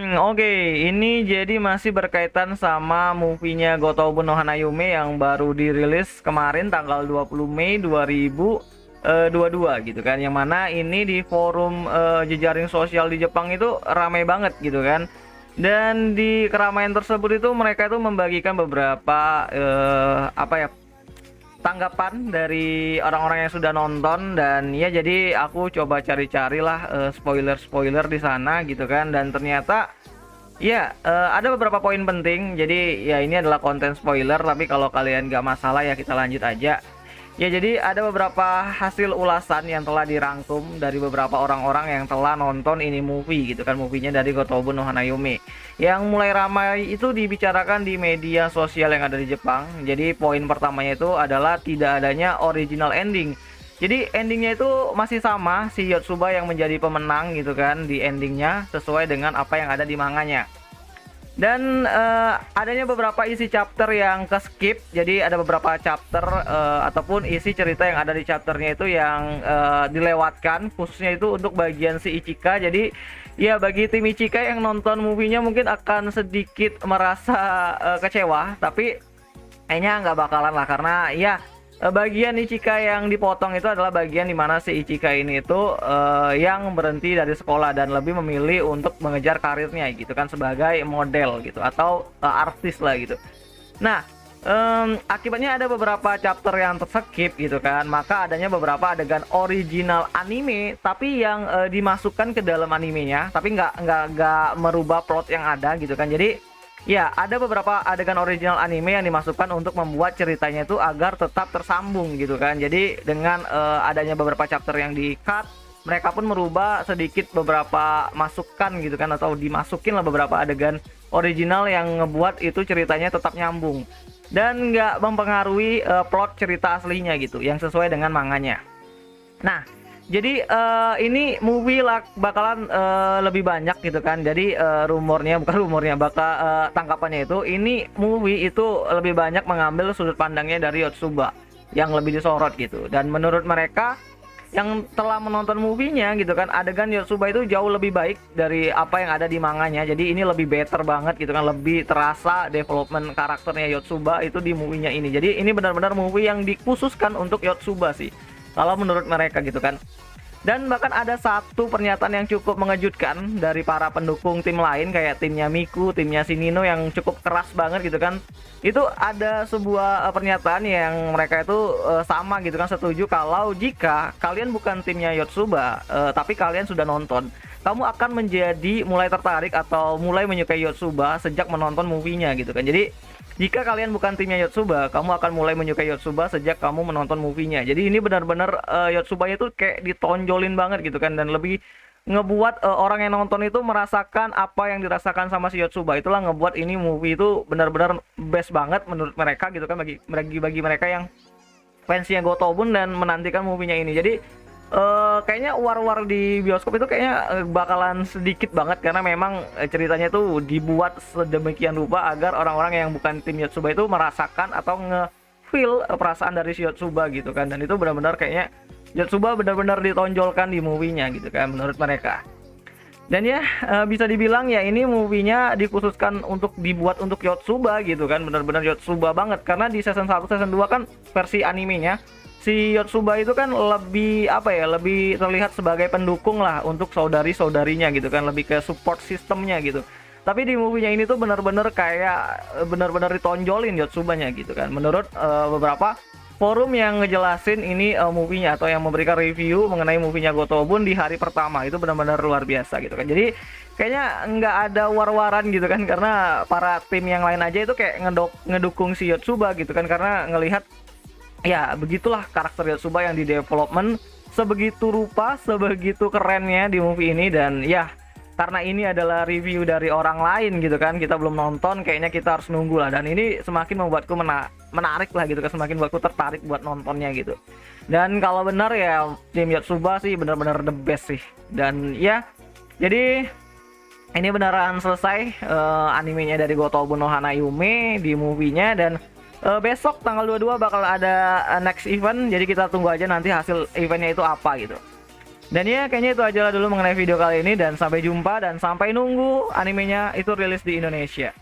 Oke, ini jadi masih berkaitan sama movie-nya Gotobu no Hanayume yang baru dirilis kemarin tanggal 20 Mei 2022 gitu kan. Yang mana ini di forum jejaring sosial di Jepang itu ramai banget gitu kan. Dan di keramaian tersebut itu mereka itu membagikan beberapa apa ya, tanggapan dari orang-orang yang sudah nonton. Dan ya jadi aku coba cari-carilah spoiler-spoiler di sana gitu kan, dan ternyata ya ada beberapa poin penting. Jadi ya ini adalah konten spoiler, tapi kalau kalian gak masalah ya kita lanjut aja. Ya jadi ada beberapa hasil ulasan yang telah dirangkum dari beberapa orang-orang yang telah nonton ini movie gitu kan, movie-nya dari Gotobu no Hanayume. Yang mulai ramai itu dibicarakan di media sosial yang ada di Jepang. Jadi poin pertamanya itu adalah tidak adanya original ending. Jadi endingnya itu masih sama, si Yotsuba yang menjadi pemenang gitu kan di endingnya, sesuai dengan apa yang ada di manganya. Dan adanya beberapa isi chapter yang ke skip. Jadi ada beberapa chapter ataupun isi cerita yang ada di chapternya itu yang dilewatkan, khususnya itu untuk bagian si Ichika. Jadi ya bagi tim Ichika yang nonton movie-nya mungkin akan sedikit merasa kecewa, tapi kayaknya nggak bakalan lah, karena ya bagian Ichika yang dipotong itu adalah bagian dimana si Ichika ini itu yang berhenti dari sekolah dan lebih memilih untuk mengejar karirnya gitu kan, sebagai model gitu atau artis lah gitu. Nah, akibatnya ada beberapa chapter yang terskip gitu kan, maka adanya beberapa adegan original anime tapi yang dimasukkan ke dalam animenya, tapi nggak merubah plot yang ada gitu kan. Jadi ya, ada beberapa adegan original anime yang dimasukkan untuk membuat ceritanya itu agar tetap tersambung gitu kan. Jadi dengan adanya beberapa chapter yang di-cut, mereka pun merubah sedikit beberapa masukan gitu kan, atau dimasukin lah beberapa adegan original yang ngebuat itu ceritanya tetap nyambung dan nggak mempengaruhi plot cerita aslinya gitu, yang sesuai dengan manganya. Nah, jadi ini movie bakalan lebih banyak gitu kan. Jadi rumornya, bukan rumornya, bakal tangkapannya itu ini movie itu lebih banyak mengambil sudut pandangnya dari Yotsuba yang lebih disorot gitu. Dan menurut mereka yang telah menonton movie-nya gitu kan, adegan Yotsuba itu jauh lebih baik dari apa yang ada di manganya. Jadi ini lebih better banget gitu kan, lebih terasa development karakternya Yotsuba itu di movie-nya ini. Jadi ini benar-benar movie yang dikhususkan untuk Yotsuba sih, kalau menurut mereka gitu kan. Dan bahkan ada satu pernyataan yang cukup mengejutkan dari para pendukung tim lain, kayak timnya Miku, timnya Shinino yang cukup keras banget gitu kan. Itu ada sebuah pernyataan yang mereka itu sama gitu kan, setuju kalau jika kalian bukan timnya Yotsuba tapi kalian sudah nonton, kamu akan menjadi mulai tertarik atau mulai menyukai Yotsuba sejak menonton movie-nya gitu kan. Jadi jika kalian bukan timnya Yotsuba, kamu akan mulai menyukai Yotsuba sejak kamu menonton movie-nya. Jadi ini benar-benar Yotsubanya itu kayak ditonjolin banget gitu kan, dan lebih ngebuat orang yang nonton itu merasakan apa yang dirasakan sama si Yotsuba. Itulah ngebuat ini movie itu benar-benar best banget menurut mereka gitu kan, bagi mereka yang fansnya Gotobun dan menantikan movie-nya ini. Jadi kayaknya war-war di bioskop itu kayaknya bakalan sedikit banget, karena memang ceritanya tuh dibuat sedemikian rupa agar orang-orang yang bukan tim Yotsuba itu merasakan atau nge-feel perasaan dari si Yotsuba gitu kan. Dan itu benar-benar kayaknya Yotsuba benar-benar ditonjolkan di movie-nya gitu kan menurut mereka. Dan ya bisa dibilang ya ini movie-nya dikhususkan untuk dibuat untuk Yotsuba gitu kan, benar-benar Yotsuba banget. Karena di season 1, season 2 kan versi animenya si Yotsuba itu kan lebih apa ya, lebih terlihat sebagai pendukung lah untuk saudari-saudarinya gitu kan, lebih ke support sistemnya gitu. Tapi di movie-nya ini tuh benar-benar kayak benar-benar ditonjolin Yotsubanya gitu kan. Menurut beberapa forum yang ngejelasin ini movie-nya atau yang memberikan review mengenai movie-nya Gotobun di hari pertama, itu benar-benar luar biasa gitu kan. Jadi kayaknya nggak ada war-waran gitu kan, karena para tim yang lain aja itu kayak ngedukung si Yotsuba gitu kan, karena ngelihat ya begitulah karakter Yotsuba yang di development sebegitu rupa, sebegitu kerennya di movie ini. Dan ya karena ini adalah review dari orang lain gitu kan, kita belum nonton, kayaknya kita harus nunggu lah. Dan ini semakin membuatku menarik lah gitu kan, semakin buatku tertarik buat nontonnya gitu. Dan kalau benar ya tim Yotsuba sih benar-benar the best sih. Dan ya jadi ini beneran selesai animenya dari Gotobu no Hanayume di movie-nya. Dan besok tanggal 22 bakal ada next event, jadi kita tunggu aja nanti hasil eventnya itu apa gitu. Dan ya kayaknya itu aja lah dulu mengenai video kali ini, dan sampai jumpa dan sampai nunggu animenya itu rilis di Indonesia.